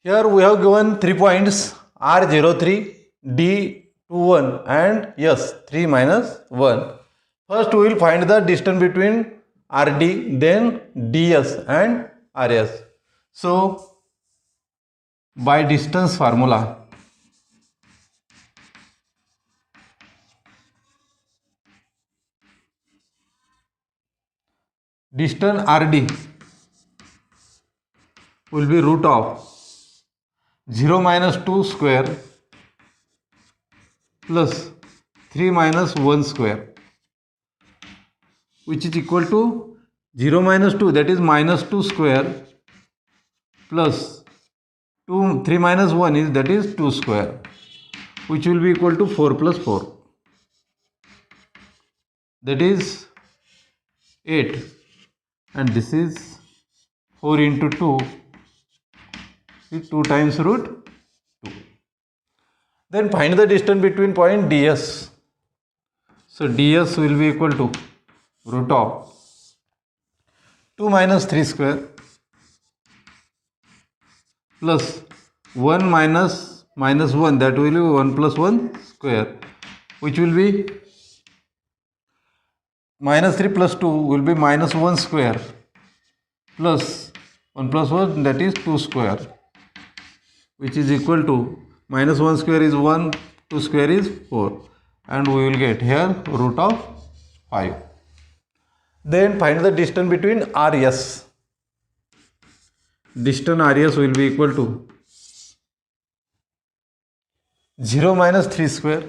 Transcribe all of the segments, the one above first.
Here we have given 3 points R03, D21 and S3 minus 1. First we will find the distance between RD, then DS and RS. So by distance formula, distance RD will be root of 0 minus 2 square plus 3 minus 1 square, which is equal to 0 minus 2, that is minus 2 square, plus 3 minus 1 is, that is 2 square, which will be equal to 4 plus 4, that is 8, and this is 4 into 2 is 2 times root 2. Then find the distance between point DS. So DS will be equal to root of 2 minus 3 square plus 1 minus 1, that will be 1 plus 1 square, which will be minus 3 plus 2 will be minus 1 square plus 1 plus 1, that is 2 square, which is equal to minus 1 square is 1, 2 square is 4, and we will get here root of 5. Then find the distance between RS. Distance RS will be equal to 0 minus 3 square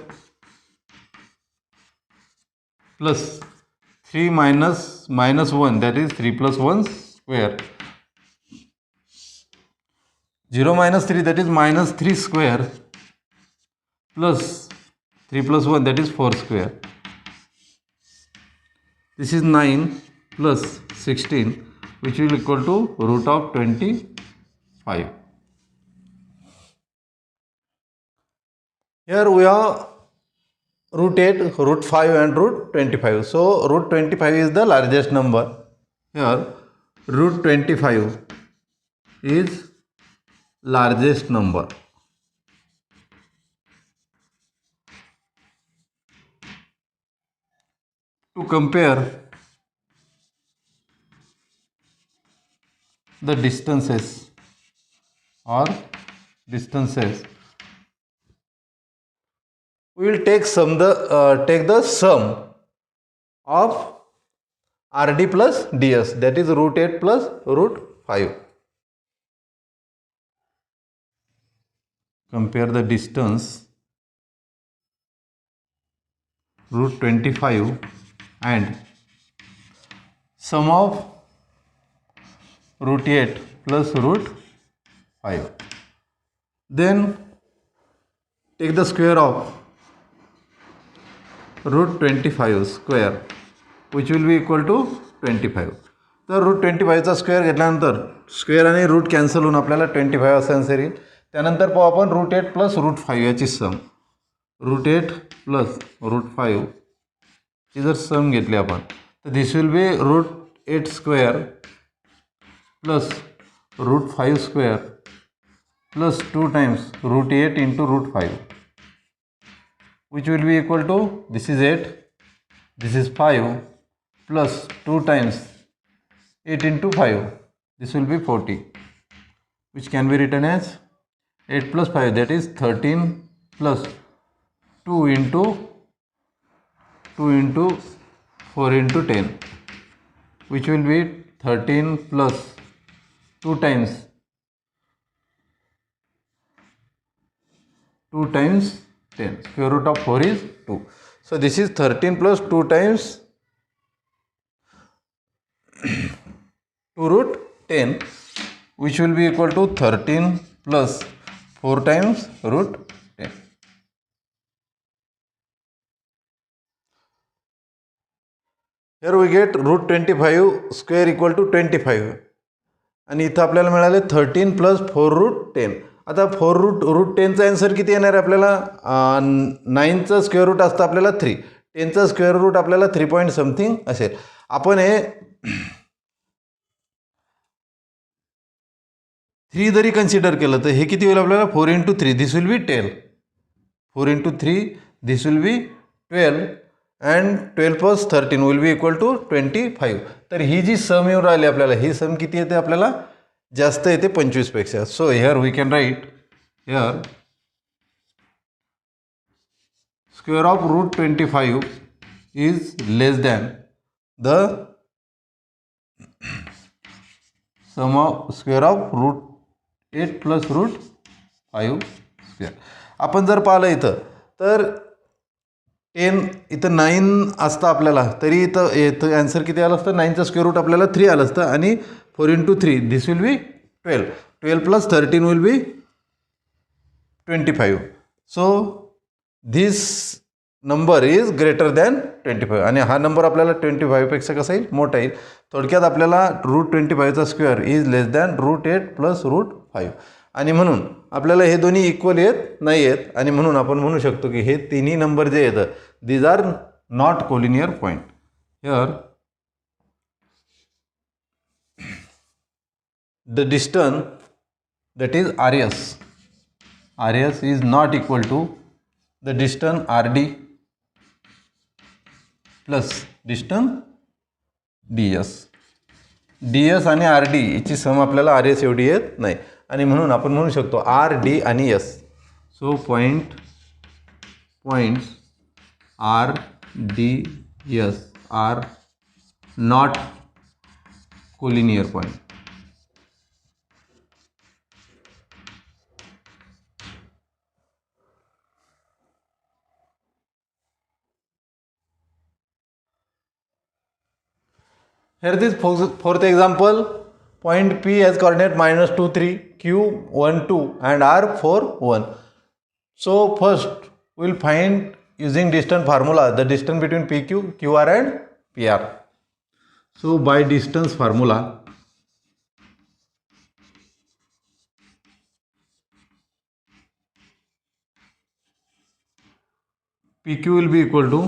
plus 3 minus 1, that is 3 plus 1 square. 0 minus 3, that is minus 3 square plus 3 plus 1, that is 4 square. This is 9 plus 16, which will equal to root of 25. Here we have root 8, root 5 and root 25. So root 25 is the largest number. Here root 25 is largest number. To compare the distances, we will take the sum of RD plus DS, that is root 8 plus root 5. Compare the distance root 25 and sum of root 8 plus root 5. Then take the square of root 25 square, which will be equal to 25. तर root 25चा square घेतल्यानंतर square आणि root cancel होऊन आपल्याला 25 असं answer येईल. त्यानंतर पाहू आपण रूट 8 प्लस रूट 5 याची सम. रूट 8 प्लस रूट 5 ची जर सम घेतली आपण तर this will be root 8 square plus root 5 square plus 2 times root 8 into root 5, which will be equal to, this is 8, this is 5, plus 2 times 8 into 5, this will be 40, which can be written as 8 plus 5, that is 13 plus 2 into 4 into 10, which will be 13 plus 2 times 10. Square root of 4 is 2. So this is 13 plus 2 times 2 root 10, which will be equal to 13 plus 4 times root 10. Here we get root 25 square equal to 25. आणि इथं आपल्याला मिळाले 13 plus 4 root 10. आता 4 root 10चा answer किती येणार आहे आपल्याला? 9चा square root असतं आपल्याला 3, 10चा स्क्वेअर रूट आपल्याला 3 पॉईंट समथिंग असेल. आपण हे 3 जरी कन्सिडर केलं तर हे किती होईल आपल्याला 4 × 3 this will be 12. 4 × 3 this will be 12 and 12 + 13 will be equal to 25. तर ही जी सम येऊन राहिली आपल्याला ही सम किती येते आपल्याला जास्त येते 25 पेक्षा. So here we can write here square of root 25 is less than the sum of square of root 8 plus root 5 square. आपण जर पाहिलं इथं तर 10 इथं 9 असतं आपल्याला तरी इथं आन्सर किती आलं असतं 9चं स्क्वेअर रूट आपल्याला 3 आलं असतं आणि 4 × 3 this will be 12. 12 + 13 will B 25. So this number is greater than 25 आणि हा नंबर आपल्याला 25 पेक्षा कसा येईल मोठा येईल. थोडक्यात आपल्याला रूट 25चा square is less than root 8 + root 5 आणि म्हणून आपल्याला हे दोन्ही इक्वल येत नाही आहेत आणि म्हणून आपण म्हणू शकतो की हे तिन्ही नंबर जे येतं these are not collinear point. Here the distance that is RS is not equal to the distance RD plus distance DS आणि RD याची सम आपल्याला RS एवढी येत नाही आणि म्हणून आपण म्हणू शकतो RD आणि S. So points RDS are not collinear point. Here this fourth example, point P has coordinate -2, 3, Q 1, 2 and R 4, 1. So first we will find using distance formula the distance between PQ, QR and PR. So by distance formula PQ will be equal to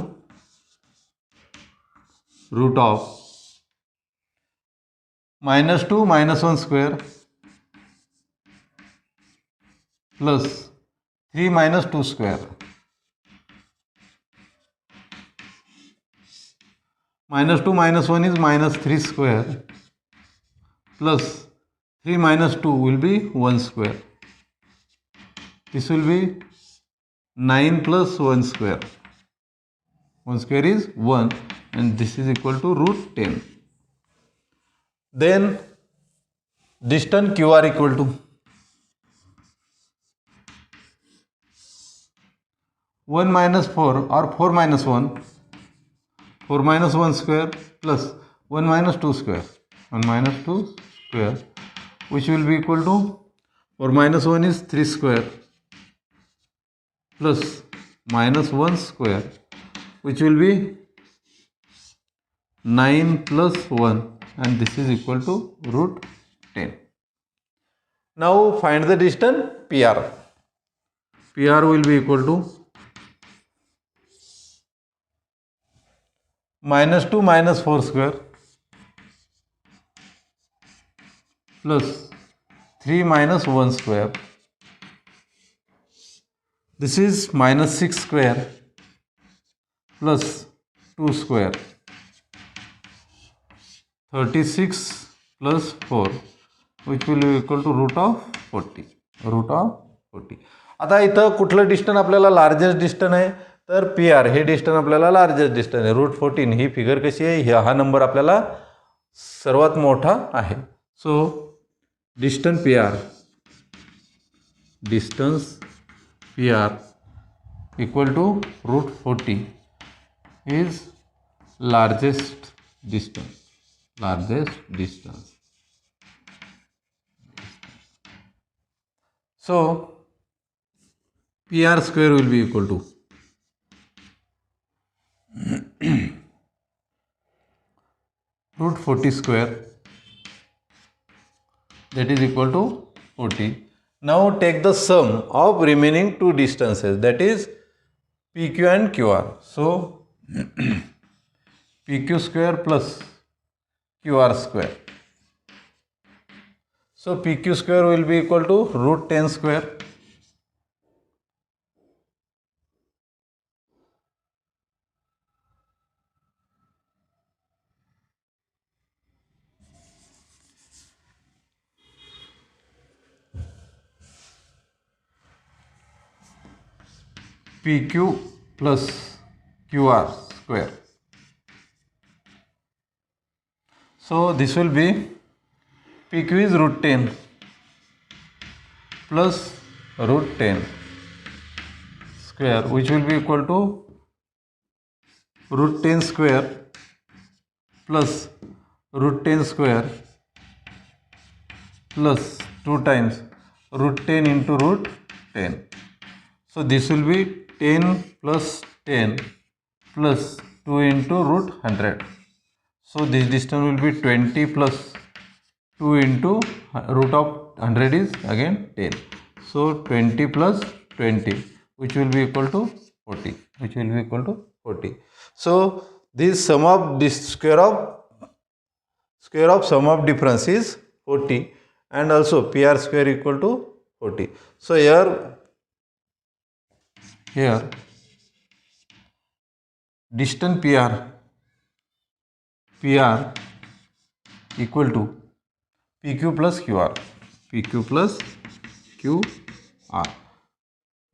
root of -2 - 1 square plus 3 - 2 square -2 - 1 is -3 square plus 3 - 2 will be 1 square. This will be 9 plus 1 square. 1 square is 1 and this is equal to root 10. Then distance QR equal to 1 - 4 or 4 - 1, 4 - 1 square plus 1 - 2 square, 1 - 2 square, which will be equal to 4 - 1 is 3 square plus -1 square, which will be 9 plus 1 and this is equal to root 10. Now find the distance PR. PR will be equal to -2 - 4 square plus 3 - 1 square. This is -6 square plus 2 square. 36 plus 4 which will be equal to root of 40. आता इथं कुठलं distance आपल्याला largest distance आहे तर PR हे distance आपल्याला largest distance आहे. Root 14 ही फिगर कशी आहे हा नंबर आपल्याला सर्वात मोठा आहे. So distance PR equal to root 40 is largest distance. So PR square will be equal to root 40 square, that is equal to 40. Now take the sum of remaining two distances, that is PQ and QR. So PQ square plus QR square. So PQ square will be equal to root 10 square. PQ plus QR square. So this will be PQ is root 10 plus root 10 square, which will be equal to root 10 square plus root 10 square plus 2 times root 10 into root 10. So this will be 10 plus 10 plus 2 into root 100. So this distance will be 20 plus 2 into root of 100 is again 10. So 20 plus 20, which will be equal to 40. Which will be equal to 40. So this sum of this square of sum of difference is 40, and also PR square equal to 40. So here distance PR equal to PQ plus QR. PQ plus QR.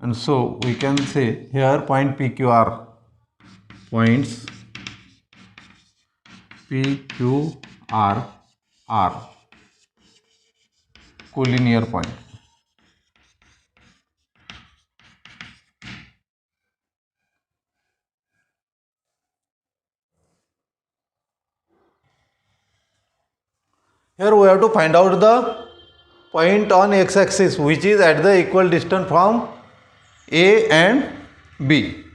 And so we can say here points PQR are collinear point. Here we have to find out the point on x-axis which is at the equal distance from A and B.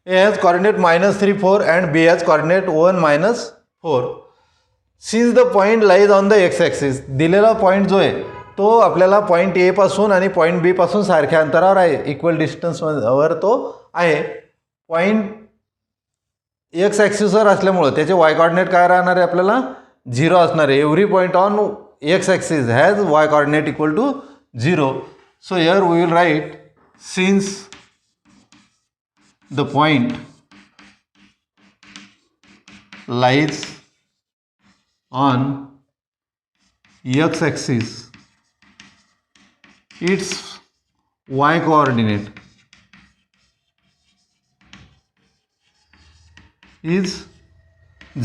A has coordinate -3, 4 and B has coordinate 1, -4. Since the point lies on the x-axis, दिलेला point जो आहे तो आपल्याला point A पासून आणि point B पासून सारख्या अंतरावर आहे, इक्वल डिस्टन्सवर तो आहे. पॉईंट एक्स ॲक्सिसवर असल्यामुळं त्याचे वाय कॉर्डिनेट काय राहणार आहे, आपल्याला 0 असणार आहे. Every point on X axis has Y coordinate equal to 0. So here we will write since the point lies on x-axis, its y coordinate is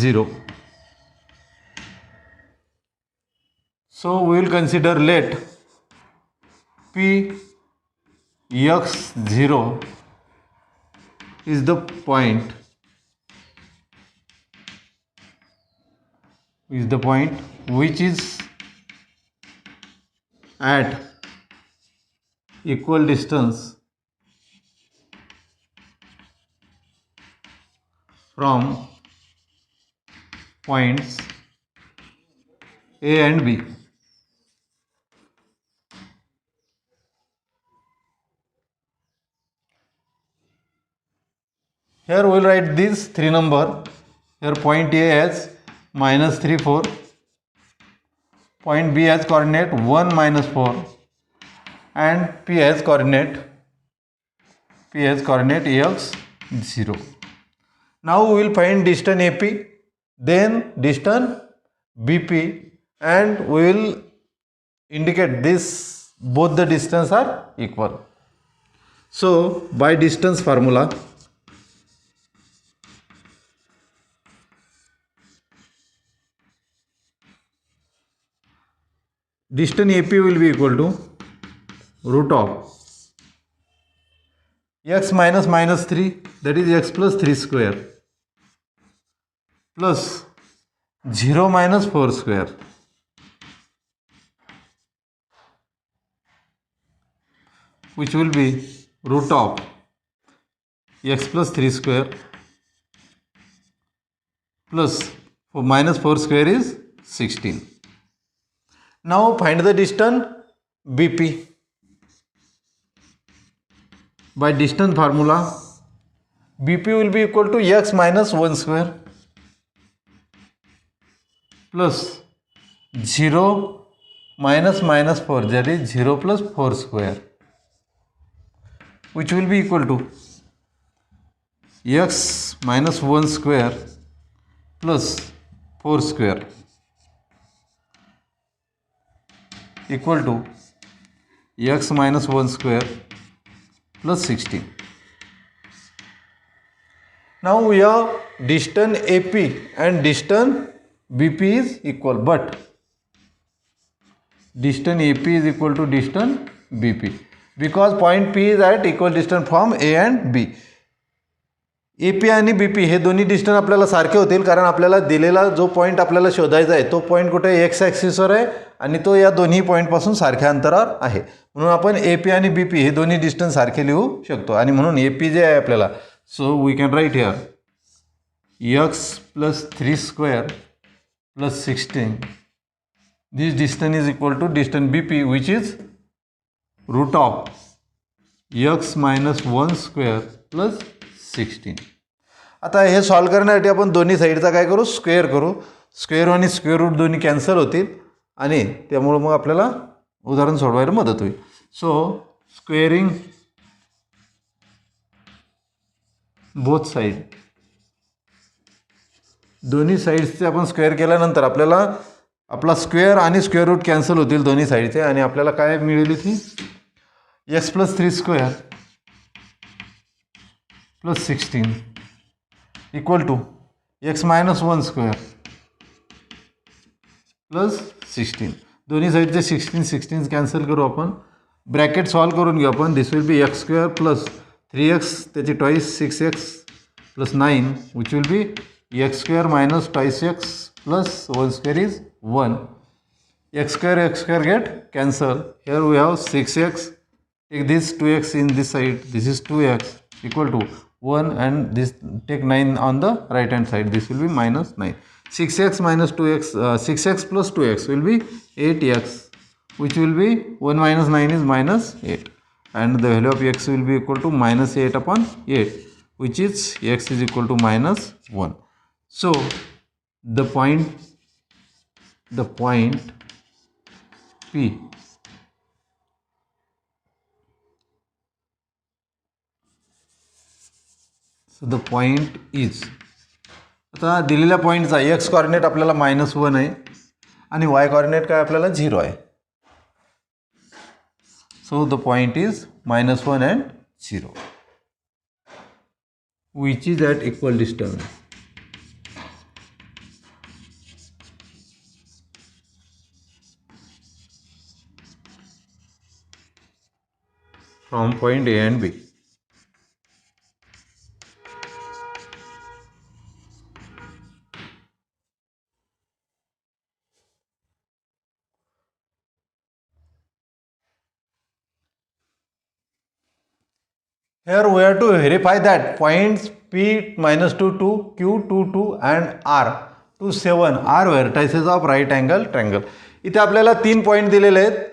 0. So we will consider let P x0 is the point which is at equal distance from points A and B. Here we will write these 3 number. Here point A has -3, 4. Point B has coordinate 1, -4, and P has coordinate x0. Now we will find distance AP, then distance BP, and we will indicate this both the distance are equal. So by distance formula, distance AP will be equal to root of x minus -3, that is x plus 3 square, plus 0 minus 4 square, which will be root of x plus 3 square plus -4 square is 16. Now find the distance BP. By distance formula, BP will be equal to x minus 1 square plus 0 minus minus 4, that is 0 plus 4 square, which will be equal to x minus 1 square plus 4 square equal to x minus 1 square plus 16. Now we have distance AP and distance BP is equal, but distance AP is equal to distance BP because point P is at equal distance from A and B. AP आणि BP हे दोन्ही distance आपल्याला सारखे होतील कारण आपल्याला दिलेला जो point आपल्याला शोधायचा आहे तो पॉईंट कुठे एक्स ॲक्सिसवर आहे आणि तो या दोन्ही पॉईंटपासून सारख्या अंतरावर आहे. म्हणून आपण AP आणि BP हे दोन्ही डिस्टन्स सारखे लिहू शकतो आणि म्हणून AP जे आहे आपल्याला, so we can write here x plus 3 square plus 16. This distance is equal to distance BP, which is root of x minus 1 square plus 16. आता हे सॉल्व करण्यासाठी आपण दोन्ही साईडचा काय करू, स्क्वेअर करू. स्क्वेअर आणि स्क्वेअर रूट दोन्ही कॅन्सल होतील आणि त्यामुळे मग आपल्याला उदाहरण सोडवायला मदत होईल. सो स्क्वेअरिंग बोथ साईड, दोन्ही साईड्सचे आपण स्क्वेअर केल्यानंतर आपल्याला आपला स्क्वेअर आणि स्क्वेअर रूट कॅन्सल होतील दोन्ही साईडचे आणि आपल्याला काय मिळेल इथे x plus 3 square plus 16 equal to x minus 1 square plus 16. दोन्ही साईडचे 16 कॅन्सल करू आपण. ब्रॅकेट सॉल्व करून घेऊ आपण. This will B x square plus 3x त्याची twice 6x plus 9 which will be x square minus twice x plus 1 square is 1. X square get cancel. Here we have 6x. Take this 2x in this side. This is 2x equal to 1 and this take 9 on the right hand side. This will be minus 9. 6x minus 2x, 6x plus 2x will be 8x, which will be 1 minus 9 is minus 8. And the value of x will be equal to minus 8 upon 8, which is x is equal to minus 1. So the point P, so the point is, आता दिलेल्या पॉईंटचा x coordinate आपल्याला -1 आहे आणि y coordinate काय आपल्याला 0 आहे. So the point is -1 and 0, which is at equal distance from point A and B. Here we have to verify that points P -2 to Q 2 and R 2 7 are vertices of right angle triangle. इथे आपल्याला 3 point दिलेले आहेत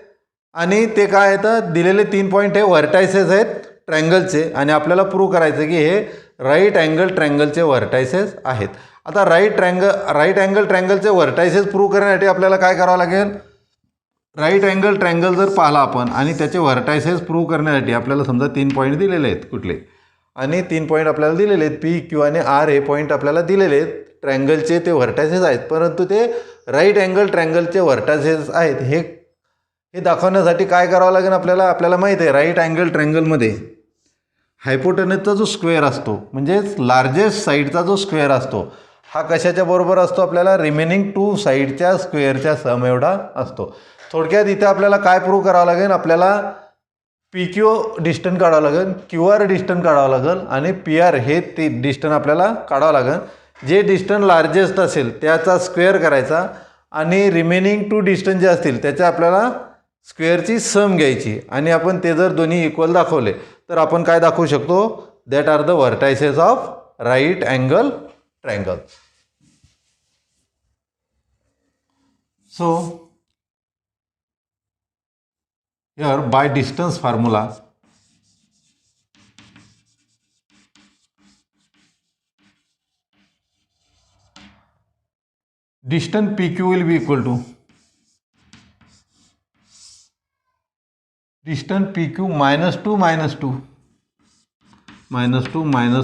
आणि ते काय आहेत, दिलेले 3 point हे vertices आहेत ट्रायंगलचे आणि आपल्याला प्रूव्ह करायचं की हे राईट अँगल ट्रायंगलचे व्हर्टायसेस आहेत. आता राईट अँगल ट्रायंगलचे व्हर्टायसेस प्रूव्ह करण्यासाठी आपल्याला काय करावं लागेल, राईट अँगल ट्रायंगल जर पाहिला आपण आणि त्याचे व्हर्टायसेस प्रूव्ह करण्यासाठी आपल्याला समजा 3 पॉईंट दिलेले आहेत कुठले, आणि 3 पॉईंट आपल्याला दिलेले आहेत P, Q आणि R हे पॉईंट आपल्याला दिलेले आहेत ट्रायंगलचे, ते व्हर्टायसेस आहेत, परंतु ते राईट अँगल ट्रायंगलचे व्हर्टायसेस आहेत हे दाखवण्यासाठी काय करावं लागेल आपल्याला माहिती आहे राईट अँगल ट्रायंगलमध्ये हायपोटेनसचा जो स्क्वेअर असतो म्हणजेच लार्जेस्ट साईडचा जो स्क्वेअर असतो हा कशाच्या बरोबर असतो, आपल्याला रिमेनिंग 2 साईडच्या स्क्वेअरच्या सम एवढा असतो. थोडक्यात इथे आपल्याला काय प्रूव्ह करावं लागेल, आपल्याला PQ डिस्टन्स काढावं लागेल, QR डिस्टन्स काढावं लागेल आणि PR हे ते डिस्टन्स आपल्याला काढावं लागेल. जे डिस्टन्स लार्जेस्ट असेल त्याचा स्क्वेअर करायचा आणि रिमेनिंग 2 डिस्टन्स जे असतील त्याच्या आपल्याला स्क्वेअरची सम घ्यायची आणि आपण ते जर दोन्ही इक्वल दाखवले तर आपण काय दाखवू शकतो, that are the vertices of right angle triangle. So here by distance formula distance PQ will be equal to distance PQ minus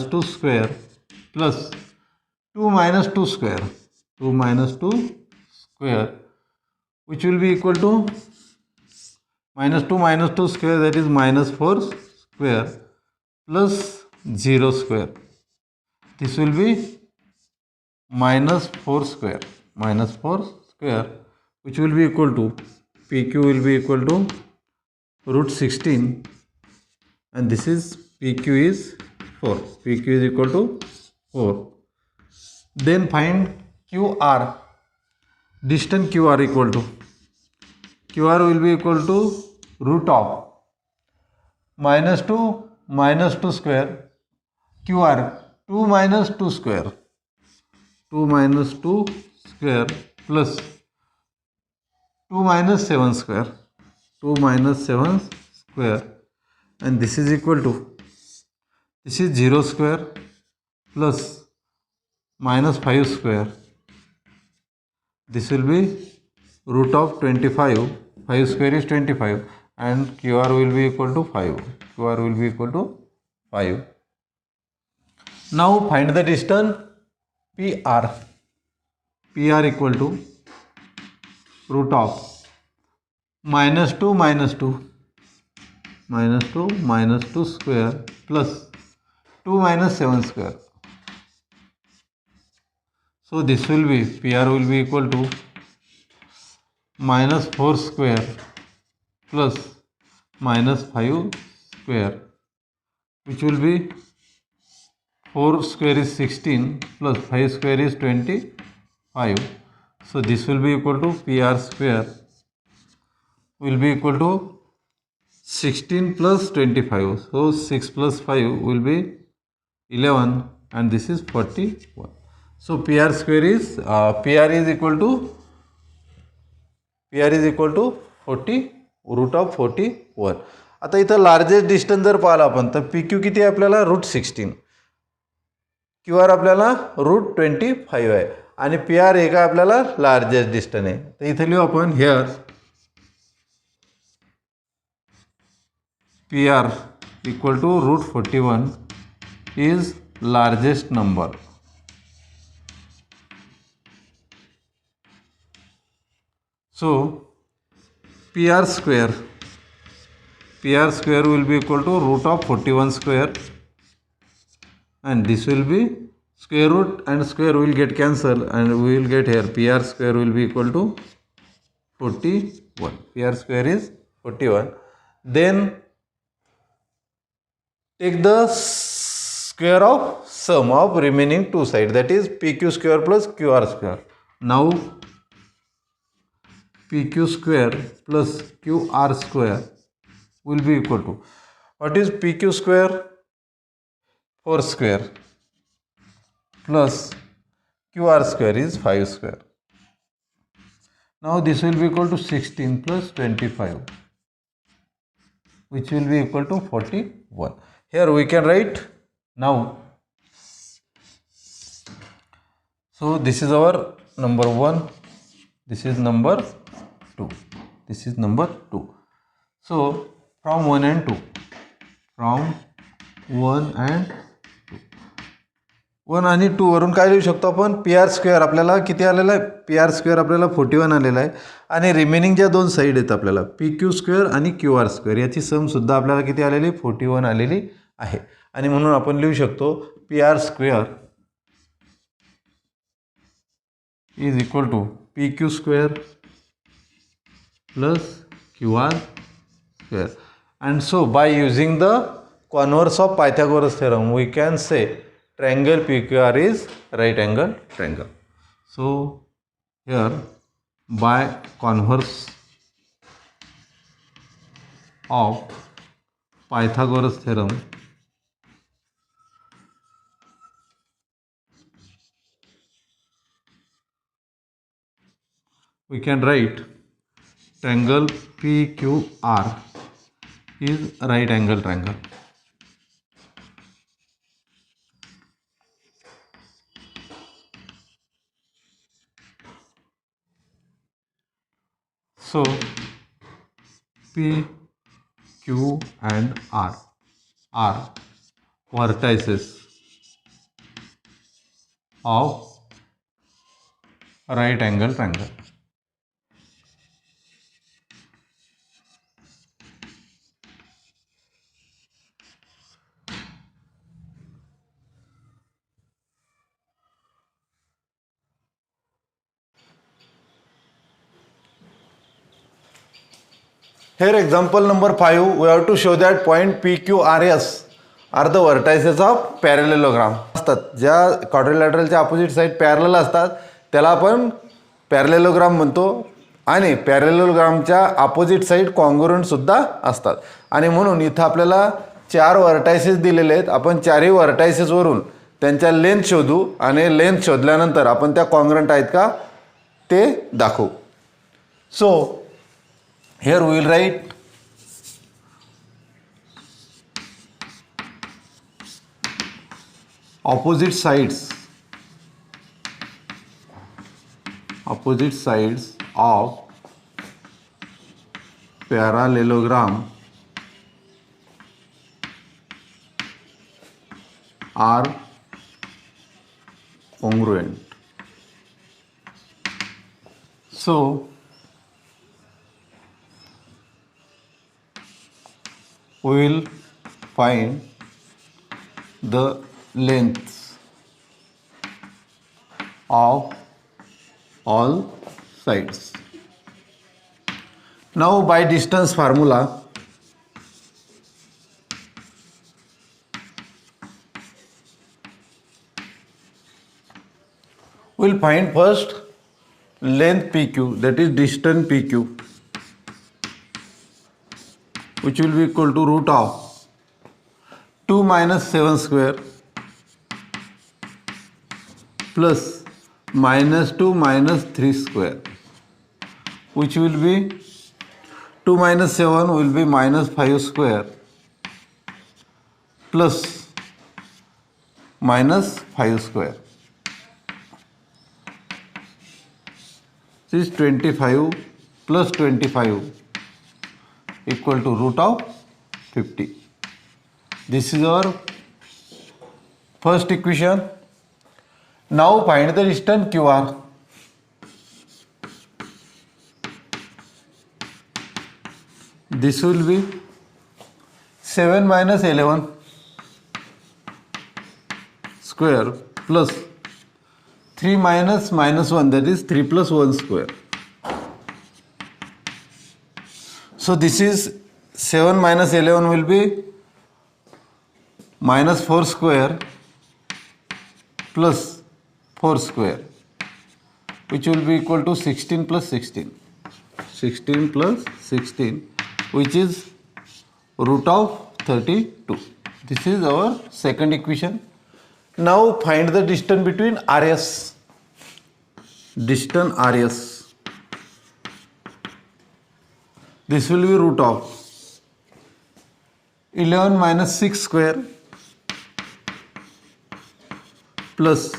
2 square plus 2 minus 2 square, 2 minus 2 square, which will be equal to minus 2 square, that is minus 4 square plus 0 square. This will be minus 4 square, which will be equal to PQ will be equal to root 16, and this is PQ is 4. PQ is equal to 4. Then find QR. Distance QR equal to, QR will be equal to root of minus 2 square, QR 2 minus 2 square, 2 minus 2 square plus 2 minus 7 square, 2 minus 7 square, and this is equal to, this is 0 square plus minus 5 square. This will be root of 25. 5 square is 25, and QR will be equal to 5. QR will be equal to 5. Now find the distance PR. PR equal to root of minus 2 square plus 2 minus 7 square. So this will be, PR will be equal to minus 4 square plus minus 5 square, which will be 4 square is 16 plus 5 square is 25. So this will be equal to PR square will be equal to 16 plus 25. So 6 plus 5 will be 11, and this is 41. So PR square is PR is equal to 40 root of 41. आता इथं largest distance जर पाहिला आपण तर PQ किती आहे आपल्याला root 16, QR आपल्याला रूट 25 आहे, आणि PR हे काय आपल्याला लार्जेस्ट डिस्टन्स आहे. तर इथे लिहू आपण here PR equal to root 41 is largest number. So PR square will be equal to root of 41 square, and this will be square root and square will get cancelled, and we will get here PR square will be equal to 41. PR square is 41. Then take the square of sum of remaining two sides, that is PQ square plus QR square. Now PQ square plus QR square will be equal to, what is PQ square? 4 square plus QR square is 5 square. Now this will be equal to 16 plus 25, which will be equal to 41. Here we can write now. So this is our number 1, this is number 2, this is number 2. So from 1 and 2, from 1 and 2, 1 आणि 2 वरून काय लिहू शकतो आपण, PR square आपल्याला किती आलेला आहे, PR स्क्वेअर आपल्याला 41 आलेला आहे, आणि रिमेनिंग ज्या दोन साईड आहेत आपल्याला PQ स्क्वेअर आणि QR स्क्वेअर याची सम सुद्धा आपल्याला किती आलेली, 41 आलेली आहे. आणि म्हणून आपण लिहू शकतो PR square is equal to PQ square plus QR square. And so by using the converse of Pythagoras theorem, we can say triangle PQR is right angle triangle. So here by converse of Pythagoras theorem, we can write triangle PQR is right angle triangle. So Q and R are vertices of right angle triangle. Here example number 5, we have to show that point PQRS are the vertices of parallelogram. असतात ज्या quadrilateralच्या opposite side parallel असतात त्याला आपण parallelogram म्हणतो आणि पॅरलेलोग्रामच्या opposite side congruent सुद्धा असतात आणि म्हणून इथं आपल्याला 4 वर्टायसेस दिलेले आहेत. आपण चारही वर्टायसेसवरून त्यांच्या लेंथ शोधू आणि लेंथ शोधल्यानंतर आपण त्या कॉन्ग्रुएंट आहेत का ते दाखवू. सो here we will write opposite sides of parallelogram are congruent. So we will find the lengths of all sides. Now by distance formula, we will find first length PQ, that is distance PQ, which will be equal to root of 2 minus 7 square plus minus 2 minus 3 square, which will be 2 minus 7 will be minus 5 square plus minus 5 square. This is 25 plus 25 equal to root of 50. This is our first equation. Now find the distance QR. This will be 7 minus 11 square plus 3 minus minus 1, that is 3 plus 1 square. So this is 7 minus 11 will be minus 4 square plus 4 square, which will be equal to 16 plus 16. 16 plus 16, which is root of 32. This is our second equation. Now find the distance between RS. Distance RS. This will be root of 11 minus 6 square plus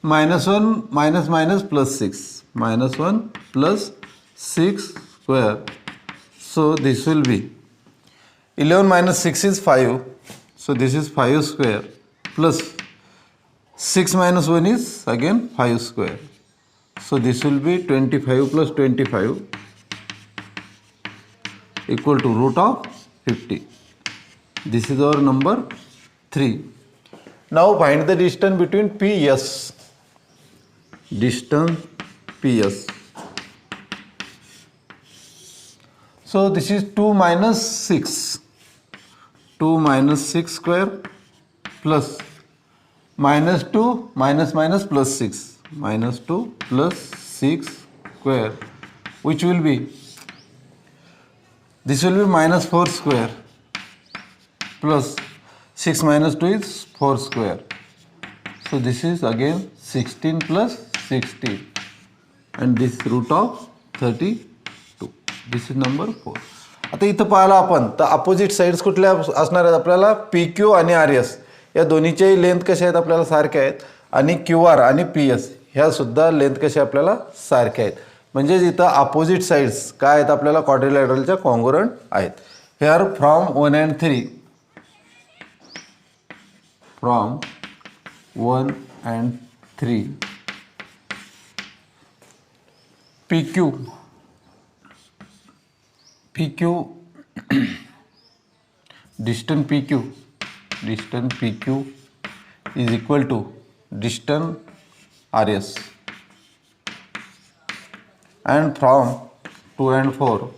minus 1 minus minus plus 6. Minus 1 plus 6 square. So this will be 11 minus 6 is 5. So this is 5 square plus 6 minus 1 is again 5 square. So this will be 25 plus 25 equal to root of 50. This is our number 3. Now find the distance between PS. Distance PS. So this is 2 minus 6. 2 minus 6 square plus minus 2 minus minus plus 6. Minus 2 plus 6 square, which will be, this will be minus 4 square plus 6 minus 2 is 4 square. So this is again 16 plus 16 and this root of 32. This is number 4. आता इथं पाहिलं आपण तर opposite sides कुठल्या असणार आहेत आपल्याला PQ आणि RS या दोन्हीच्याही लेंथ कशा आहेत आपल्याला सारख्या आहेत आणि QR आणि PS ह्या सुद्धा लेंथ कशा आपल्याला सारख्या आहेत. म्हणजे इथं अपोजिट साईड्स काय आहेत आपल्याला क्वाड्रिलॅटरलच्या कॉन्ग्रुएंट आहेत. Here from 1 and 3, from 1 and 3, PQ distant PQ is equal to distant RS, and from 2 and 4,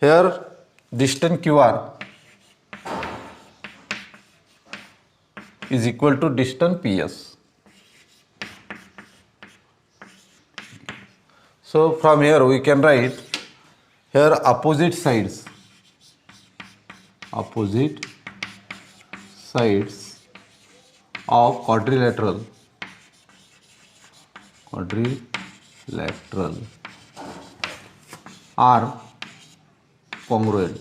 here distant QR is equal to distant PS. So from here we can write here opposite sides of quadrilateral are congruent,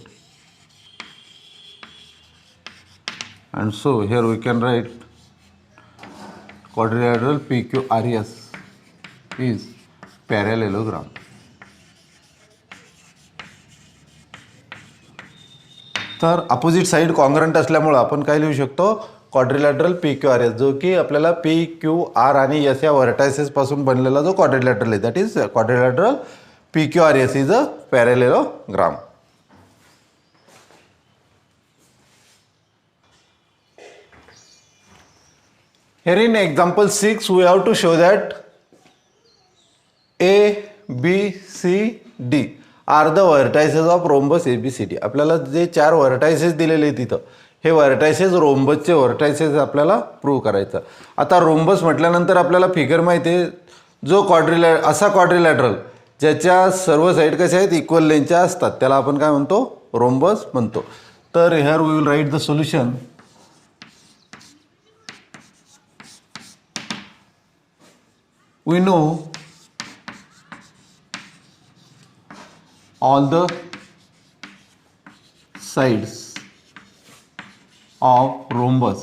and so here we can write quadrilateral PQRS is parallelogram. तर opposite side congruent असल्यामुळं आपण काय लिहू शकतो, quadrilateral PQRS, जो की आपल्याला PQR आणि S या व्हर्टायसेस पासून बनलेला जो क्वाड्रिलॅटरल आहे, that is quadrilateral PQRS is a parallelogram. Here in example 6 we have to show that A, B, C, D are the vertices of rhombus ABCD. आपल्याला जे 4 व्हर्टायसेस दिलेले आहेत तिथं, हे व्हर्टायसेस रोम्बसचे व्हर्टायसेस आपल्याला प्रूव्ह करायचं. आता रोम्बस म्हटल्यानंतर आपल्याला फिगर माहिती आहे, जो असा क्वाड्रिलॅटरल ज्याच्या सर्व साईड कशा आहेत, इक्वल लेंथच्या असतात, त्याला आपण काय म्हणतो, रोम्बस म्हणतो. तर here we will write the solution. We know all the sides of rhombus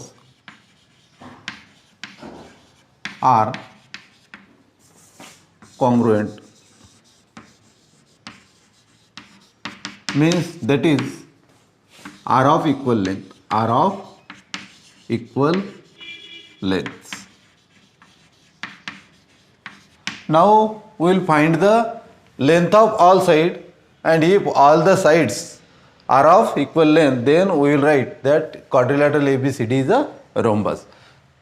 are congruent, means that is are of equal lengths. Now we will find the length of all sides, and if all the sides are of equal length, then we will write that quadrilateral ABCD is a rhombus.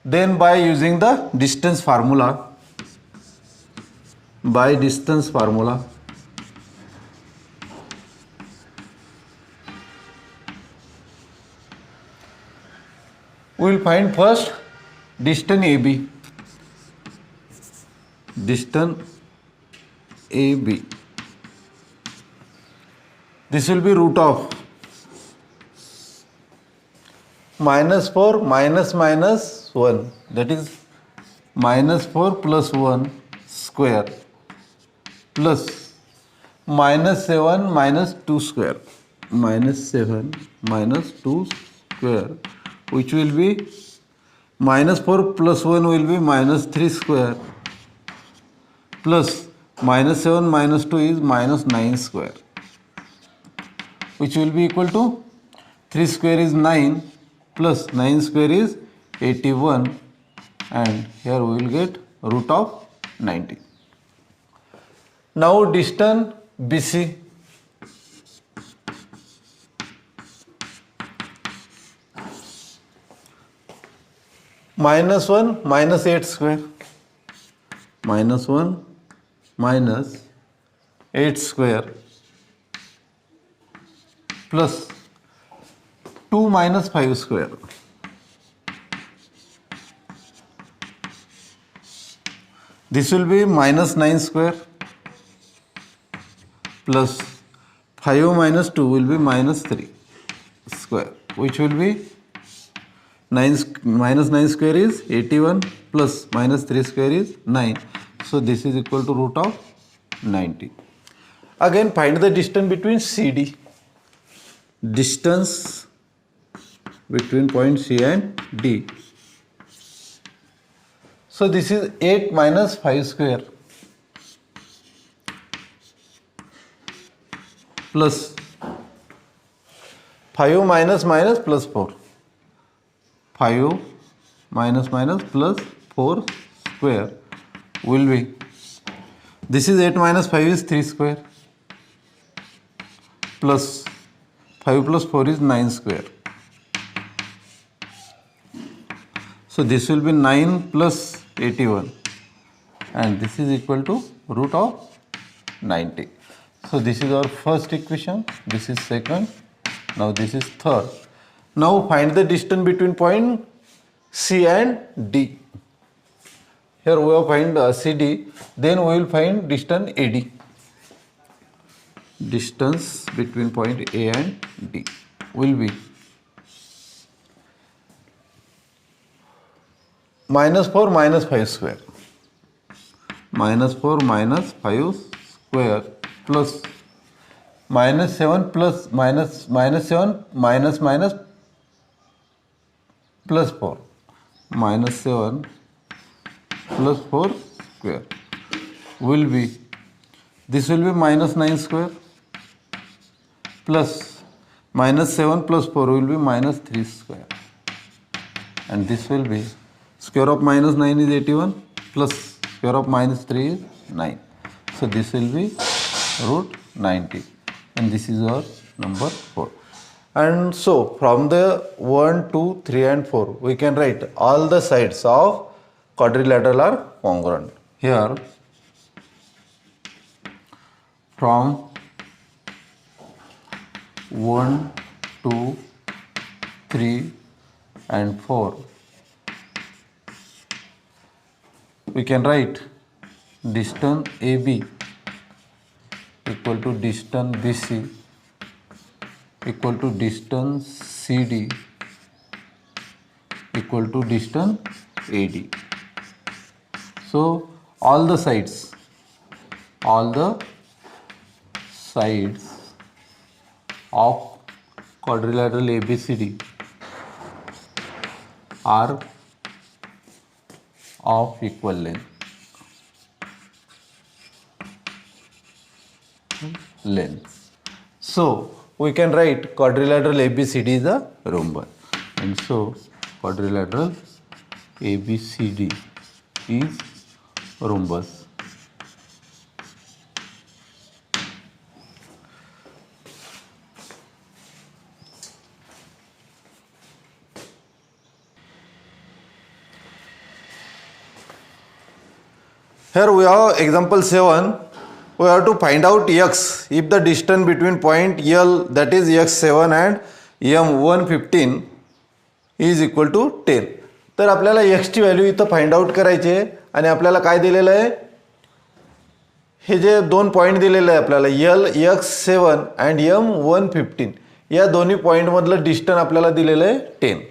Then by using the distance formula, we will find first distance AB. This will be root of -4 minus 1, that is -4 plus 1 square plus -7 minus 2 square, which will be -4 plus 1 will be -3 square plus -7 minus 2 is -9 square, which will be equal to 3 square is 9 plus 9 square is 81, and here we will get root of 90. Now distance BC. -1 minus 8 square, -1 minus 8 square plus 2 minus 5 square. This will be -9 square plus 5 minus 2 will be -3 square, which will be minus 9 square is 81 plus -3 square is 9. So this is equal to root of 90. Again find the distance between CD. Distance between point C and D. So this is 8 minus 5 square plus 5 minus minus plus 4. 5 minus minus plus 4 square will be, this is 8 minus 5 is 3 square, plus 5 plus 4 is 9 square. So this will be 9 plus 81, and this is equal to root of 90. So this is our first equation, this is second, now this is third. Now find the distance between point C and D. Here we have find CD, then we will find distance AD. Distance between point A and D will be -4 minus 5 square. -4 minus 5 square plus -7 plus -7 minus minus plus 4. -7 plus 4 square will be, this will be -9 square, plus -7 plus 4 will be -3 square, and this will be square of -9 is 81 plus square of -3 is 9. So this will be root 90, and this is our number 4. And so from the 1, 2, 3 and 4 we can write all the sides of quadrilateral are congruent. Here from 1, 2, 3 and 4 we can write distance AB equal to distance BC equal to distance CD equal to distance AD. So all the sides of quadrilateral ABCD are of equal length. So we can write quadrilateral ABCD is a rhombus, and so quadrilateral ABCD is rhombus. Here we have example 7. We have to find out x if the distance between point L, that is x7 and M115 is equal to 10. तर आपल्याला x ची value इथं find out करायची आहे, आणि आपल्याला काय दिलेलं आहे, हे जे दोन पॉईंट दिलेले आहे आपल्याला L x7 and M115 या दोन्ही पॉईंट मधलं डिस्टन्स आपल्याला दिलेलं आहे 10.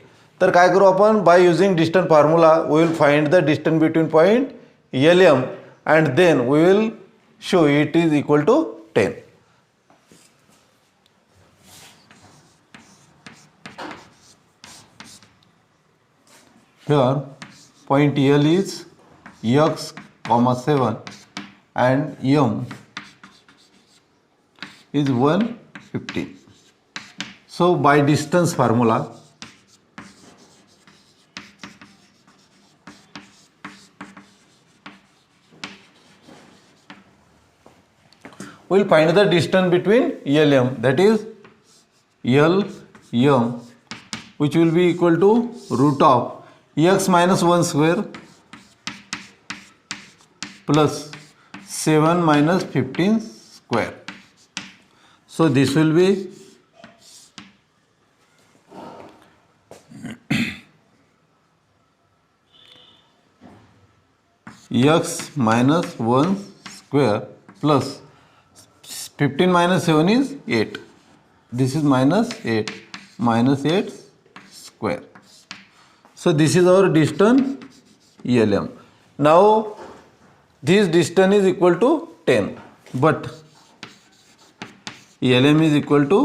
तर काय करू आपण, by using distance formula we will find the distance between point LM and then we will show it is equal to 10. Here point L is x, 7 and M is 150. So by distance formula we will find the distance between LM, that is LM, which will be equal to root of x minus 1 square plus 7 minus 15 square. So this will be x minus 1 square plus 15 minus 7 is 8. This is minus 8 square. So this is our distance LM. Now this distance is equal to 10, but LM is equal to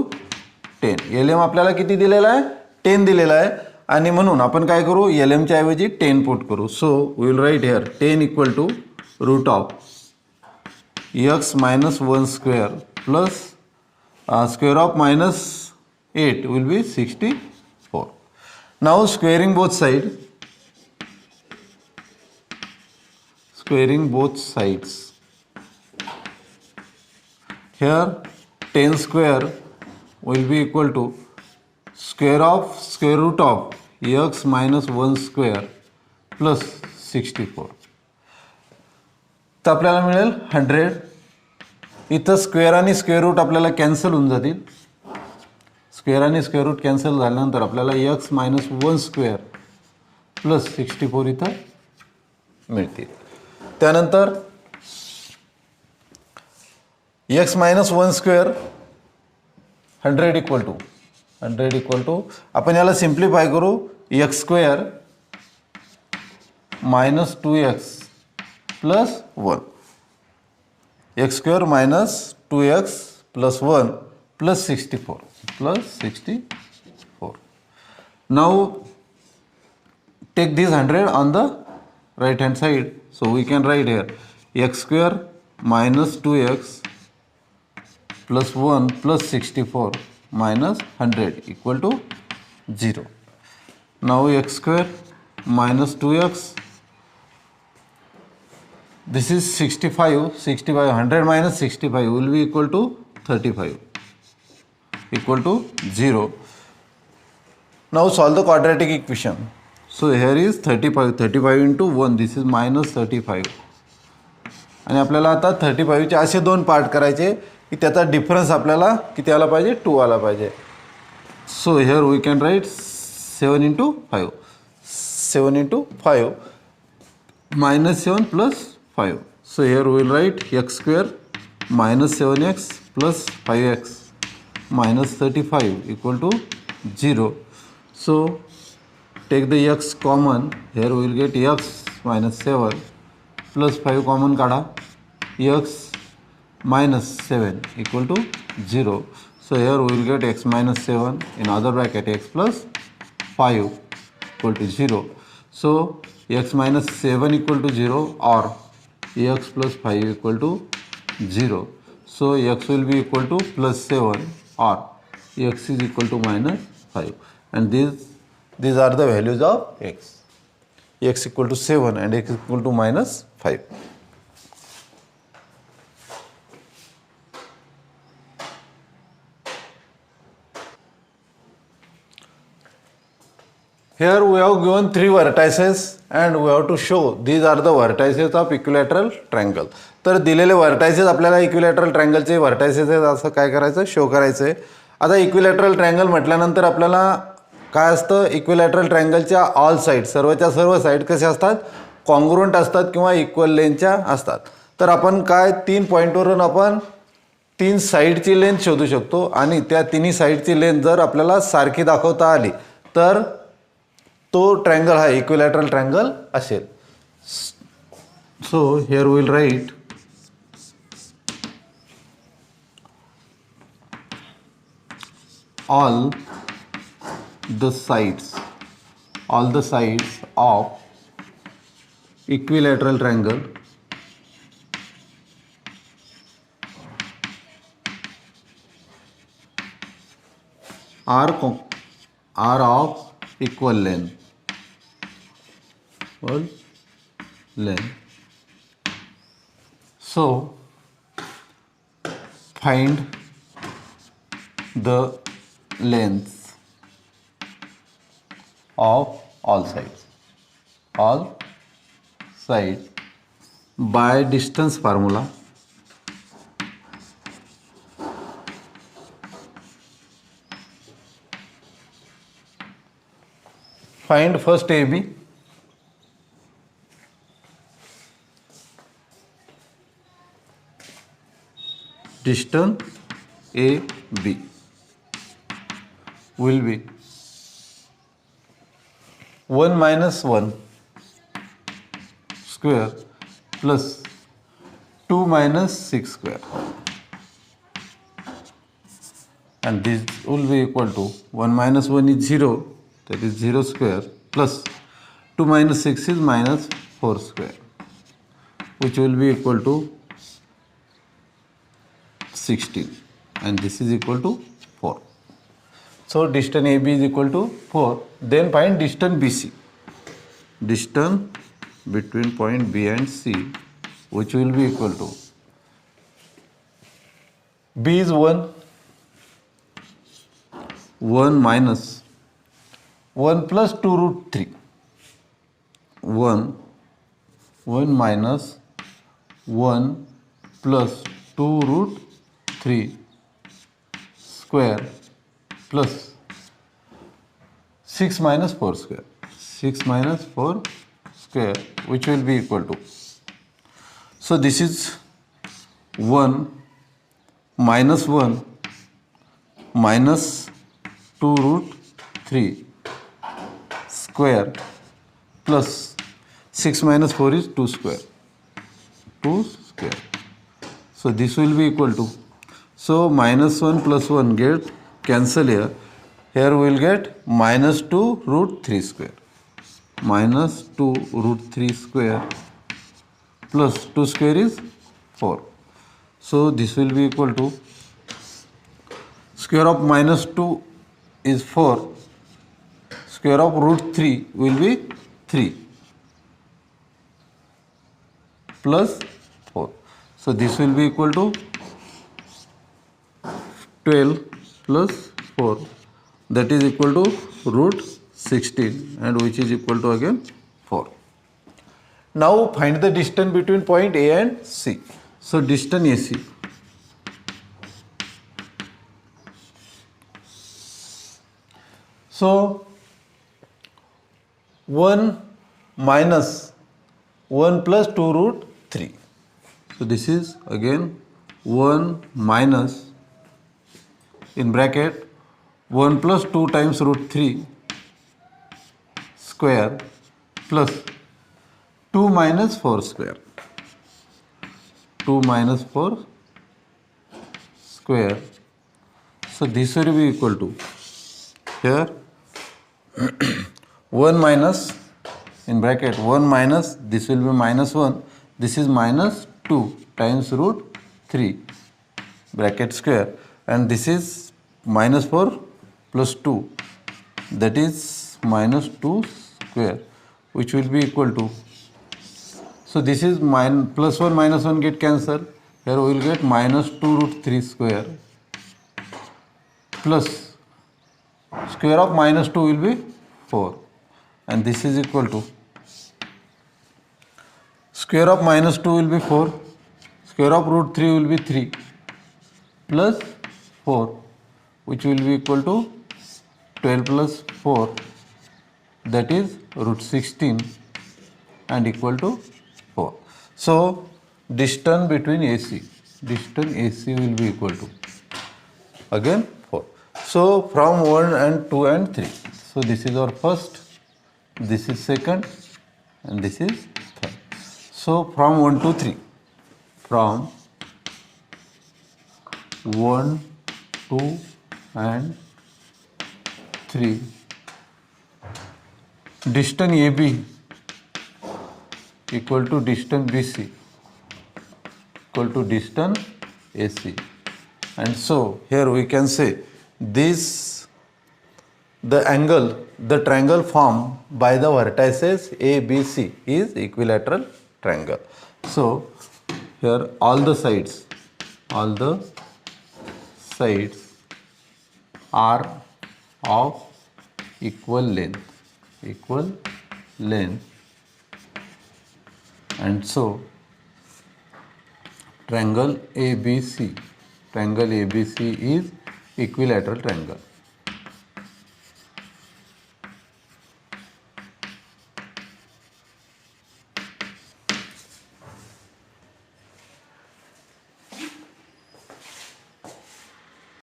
10. LM आपल्याला किती दिलेला आहे, 10 दिलेला आहे, आणि म्हणून आपण काय करू, LM च्या ऐवजी 10 पुट करू. So we will write here 10 equal to root of x minus 1 square plus Square of minus 8 will be 64. Now squaring both sides. Here 10 square will be equal to square root of x minus 1 square plus 64. तर आपल्याला मिळेल 100. इथं square आणि square root आपल्याला cancel होऊन जातील. Square आणि square root cancel झाल्यानंतर आपल्याला एक्स मायनस 1 स्क्वेअर प्लस 64 इथं मिळतील. त्यानंतर X minus 1 square 100 equal to आपण याला सिम्प्लिफाय करू. X square minus 2x plus 1. X square minus 2x plus 1 plus 64. Now take this 100 on the right hand side. So we can write here x square minus 2x plus 1 plus 64 minus 100 equal to 0. Now x square minus 2x, this is 65, 100 minus 65 will be equal to 35 equal to 0. Now solve the quadratic equation. So here is 35 into 1, this is minus 35. आणि आपल्याला आता 35चे असे दोन part करायचे की त्याचा difference आपल्याला किती आला पाहिजे, 2 आला पाहिजे. So here we can write 7 into 5 minus 7 plus 5. So here we will write x square minus 7x plus 5x minus 35 equal to 0. So take the x common. Here we will get x minus 7 plus 5 common kada. X minus 7 equal to 0. So here we will get x minus 7 in other bracket x plus 5 equal to 0. So x minus 7 equal to 0 or x plus 5 equal to 0. So x will be equal to plus 7 or x is equal to minus 5. And these are the values of x. X equal to 7 and x equal to minus 5. Here we have given 3 vertices and we have to show these are the vertices of equilateral triangle. तर दिलेले vertices आपल्याला equilateral triangle चे vertices आहेत असं काय करायचं, show करायचं आहे. आता equilateral triangle म्हटल्यानंतर आपल्याला काय असतं, इक्विलॅटरल ट्रायंगलच्या ऑल साइड, सर्वच्या सर्व साइड कसे असतात, कॉन्ग्रुएंट असतात किंवा इक्वल लेंथच्या असतात. तर आपण काय 3 पॉईंटवरून आपण 3 साइडची लेंथ शोधू शकतो आणि त्या तिन्ही साइडची लेंथ जर आपल्याला सारखी दाखवता आली तर तो ट्रायंगल हा इक्विलॅटरल ट्रायंगल असेल. So here will write all the sides of equilateral triangle are of equal length. So find the lengths of all sides by distance formula. Find first AB, distance AB will be 1 minus 1 square plus 2 minus 6 square, and this will be equal to 1 minus 1 is 0, that is 0 square, plus 2 minus 6 is minus 4 square, which will be equal to 16. and this is equal to 4. So distance AB is equal to 4. Then find distance BC. Distance between point B and C, which will be equal to, B is 1, 1 minus 1 plus 2 root 3. 1 minus 1 plus 2 root 3 square plus 6 minus 4 square. 6 minus 4 square, which will be equal to, so this is 1 minus 1 minus 2 root 3 square plus 6 minus 4 is 2 square. 2 square. So this will be equal to, so minus 1 plus 1 get cancel here. Here we will get minus 2 root 3 square. Minus 2 root 3 square plus 2 square is 4. So this will be equal to, square of minus 2 is 4. Square of root 3 will be 3 plus 4. So this will be equal to 12 plus 4, that is equal to root 16, and which is equal to again 4. Now find the distance between point A and C. So distance AC. So 1 minus 1 plus 2 root 3. So this is again 1 minus, in bracket, 1 plus 2 times root 3 square plus 2 minus 4 square. 2 minus 4 square. So this will be equal to, here 1 minus, in bracket, 1 minus, this will be minus 1, this is minus 2 times root 3 bracket square, and this is minus 4 plus 2, that is minus 2 square, which will be equal to, so this is plus 1 minus 1 get cancelled. Here we will get minus 2 root 3 square plus square of minus 2 will be 4, and this is equal to, square of minus 2 will be 4, square of root 3 will be 3 plus 4, which will be equal to 12 plus 4, that is root 16, and equal to 4. So distance between AC, distance AC will be equal to, again 4. So from 1 and 2 and 3. So this is our first, this is second, and this is third. So from 1 to 3, from 1, 2 and 3, distance AB equal to distance BC equal to distance AC. And so here we can say this, the angle, the triangle formed by the vertices ABC is equilateral triangle. So here all the sides are of equal length, and so triangle ABC is equilateral triangle.